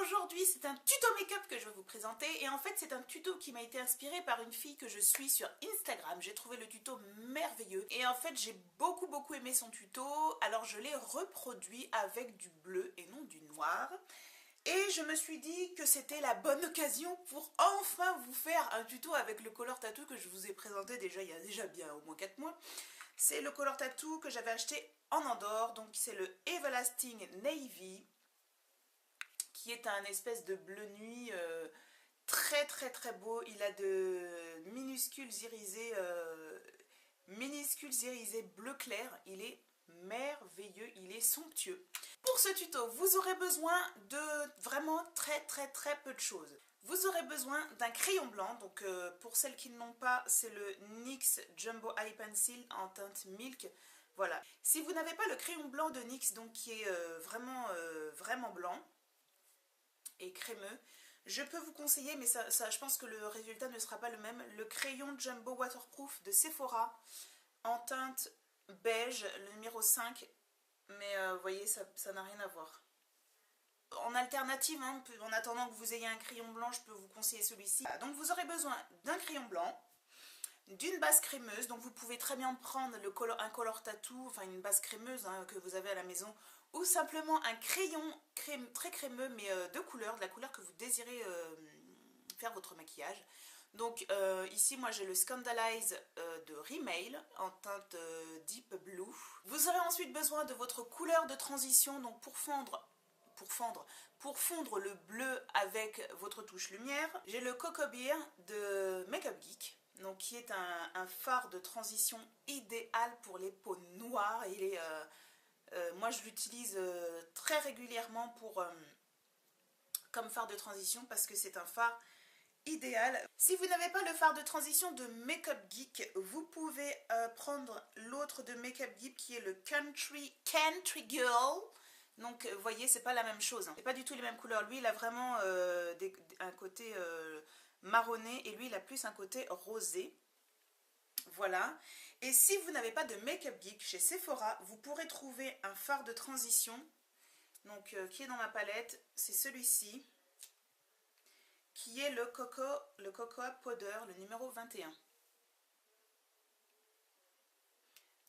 aujourd'hui c'est un tuto make-up que je vais vous présenter et en fait c'est un tuto qui m'a été inspiré par une fille que je suis sur Instagram. J'ai trouvé le tuto merveilleux et en fait j'ai beaucoup aimé son tuto, alors je l'ai reproduit avec du bleu et non du noir. Et je me suis dit que c'était la bonne occasion pour enfin vous faire un tuto avec le Color Tattoo que je vous ai présenté déjà il y a déjà bien au moins 4 mois. C'est le Color Tattoo que j'avais acheté en Andorre, donc c'est le Everlasting Navy, qui est un espèce de bleu nuit très beau. Il a de minuscules irisés bleu clair. Il est merveilleux, il est somptueux. Pour ce tuto, vous aurez besoin de vraiment très peu de choses. Vous aurez besoin d'un crayon blanc, donc pour celles qui ne l'ont pas, c'est le NYX Jumbo Eye Pencil en teinte Milk. Voilà. Si vous n'avez pas le crayon blanc de NYX, donc qui est vraiment blanc et crémeux, je peux vous conseiller, mais ça je pense que le résultat ne sera pas le même, le crayon Jumbo Waterproof de Sephora en teinte beige, le numéro 5, mais vous voyez, ça n'a rien à voir. En alternative, hein, en attendant que vous ayez un crayon blanc, je peux vous conseiller celui-ci. Donc vous aurez besoin d'un crayon blanc, d'une base crémeuse, donc vous pouvez très bien prendre un color tattoo, enfin une base crémeuse hein, que vous avez à la maison, ou simplement un crayon très crémeux, mais de la couleur que vous désirez faire votre maquillage. Donc ici moi j'ai le Scandalize de Rimmel en teinte Deep Blue. Vous aurez ensuite besoin de votre couleur de transition, donc pour fondre le bleu avec votre touche lumière. J'ai le Cocoa Beer de Makeup Geek, donc qui est un fard de transition idéal pour les peaux noires. Il est, moi je l'utilise très régulièrement comme fard de transition parce que c'est un fard idéal. Si vous n'avez pas le fard de transition de Makeup Geek, vous pouvez prendre l'autre de Makeup Geek qui est le Country Girl. Donc vous voyez, c'est pas la même chose, hein. C'est pas du tout les mêmes couleurs. Lui il a vraiment un côté marronné et lui il a plus un côté rosé. Voilà. Et si vous n'avez pas de Makeup Geek chez Sephora, vous pourrez trouver un fard de transition, donc qui est dans ma palette, c'est celui-ci, qui est le Cocoa Powder, le numéro 21.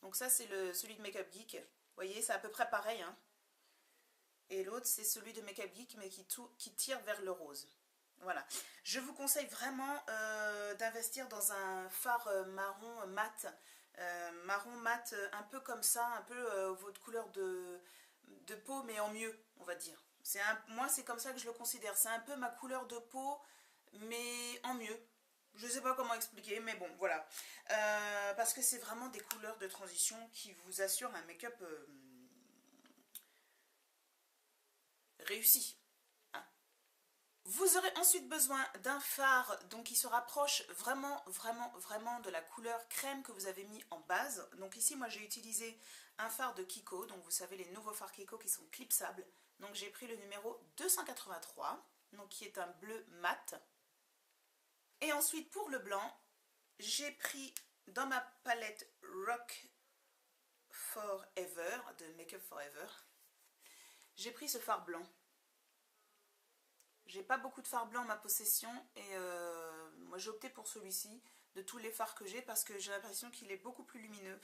Donc ça c'est celui de Makeup Geek. Vous voyez, c'est à peu près pareil, hein. Et l'autre c'est celui de Makeup Geek mais qui tire vers le rose. Voilà. Je vous conseille vraiment d'investir dans un fard marron mat. Un peu comme ça, un peu votre couleur de peau mais en mieux, on va dire. Moi c'est comme ça que je le considère. C'est un peu ma couleur de peau mais en mieux. Je ne sais pas comment expliquer, mais bon, voilà. Parce que c'est vraiment des couleurs de transition qui vous assurent un make-up réussi. Hein. Vous aurez ensuite besoin d'un fard donc, qui se rapproche vraiment de la couleur crème que vous avez mis en base. Donc ici, moi, j'ai utilisé un fard de Kiko. Donc vous savez, les nouveaux fards Kiko qui sont clipsables. Donc j'ai pris le numéro 283, donc qui est un bleu mat. Et ensuite, pour le blanc, j'ai pris dans ma palette Rock Forever de Make Up For Ever. J'ai pris ce fard blanc. J'ai pas beaucoup de fard blanc en ma possession et moi j'ai opté pour celui-ci de tous les fards que j'ai parce que j'ai l'impression qu'il est beaucoup plus lumineux.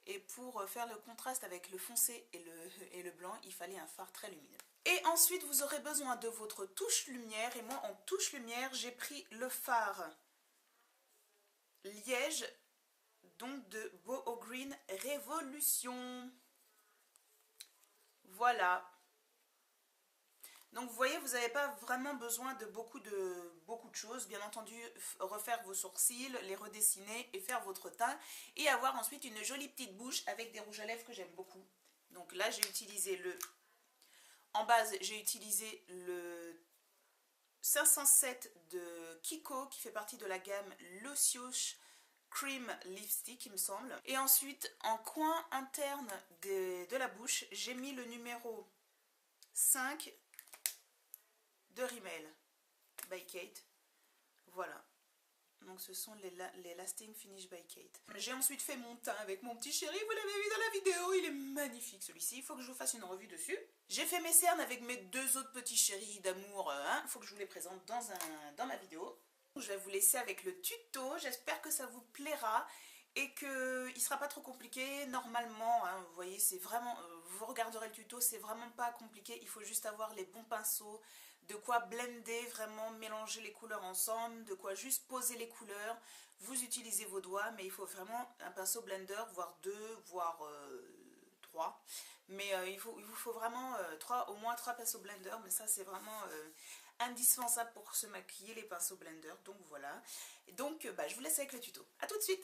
Et pour faire le contraste avec le foncé et le blanc, il fallait un fard très lumineux. Et ensuite, vous aurez besoin de votre touche lumière. Et moi, en touche lumière, j'ai pris le fard Liège, donc de Boho Green Révolution. Voilà. Donc vous voyez, vous n'avez pas vraiment besoin de beaucoup de choses. Bien entendu, refaire vos sourcils, les redessiner et faire votre teint. Et avoir ensuite une jolie petite bouche avec des rouges à lèvres que j'aime beaucoup. Donc là, j'ai utilisé en base, j'ai utilisé le 507 de Kiko qui fait partie de la gamme Lucious Cream Lipstick, il me semble. Et ensuite, en coin interne de la bouche, j'ai mis le numéro 5 de Rimmel by Kate. Voilà. Donc ce sont les Lasting Finish by Kate. J'ai ensuite fait mon teint avec mon petit chéri, vous l'avez vu dans la vidéo, il est magnifique celui-ci, il faut que je vous fasse une revue dessus. J'ai fait mes cernes avec mes 2 autres petits chéris d'amour, il faut que je vous les présente dans ma vidéo. Je vais vous laisser avec le tuto, j'espère que ça vous plaira et qu'il ne sera pas trop compliqué. Normalement, vous voyez, c'est vraiment, vous regarderez le tuto, c'est vraiment pas compliqué, il faut juste avoir les bons pinceaux, de quoi blender, vraiment mélanger les couleurs ensemble, de quoi juste poser les couleurs. Vous utilisez vos doigts, mais il faut vraiment un pinceau blender, voire 2, voire 3. Mais il vous faut vraiment au moins 3 pinceaux blender, mais ça c'est vraiment indispensable pour se maquiller, les pinceaux blender. Donc voilà. Donc je vous laisse avec le tuto. A tout de suite.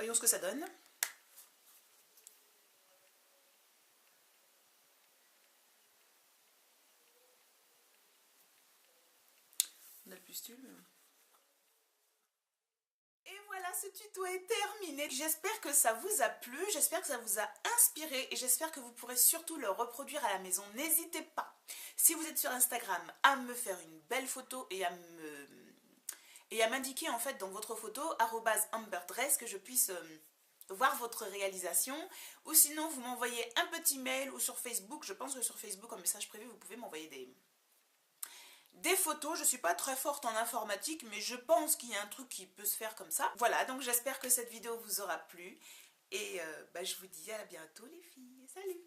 Voyons ce que ça donne. On a le pustule. Et voilà, ce tuto est terminé. J'espère que ça vous a plu, j'espère que ça vous a inspiré et j'espère que vous pourrez surtout le reproduire à la maison. N'hésitez pas, si vous êtes sur Instagram, à me faire une belle photo et à m'indiquer en fait dans votre photo @amberdress, que je puisse voir votre réalisation, ou sinon vous m'envoyez un petit mail, ou sur Facebook. Je pense que sur Facebook en message privé vous pouvez m'envoyer des photos. Je ne suis pas très forte en informatique, mais je pense qu'il y a un truc qui peut se faire comme ça. Voilà, donc j'espère que cette vidéo vous aura plu. Et je vous dis à bientôt les filles. Salut!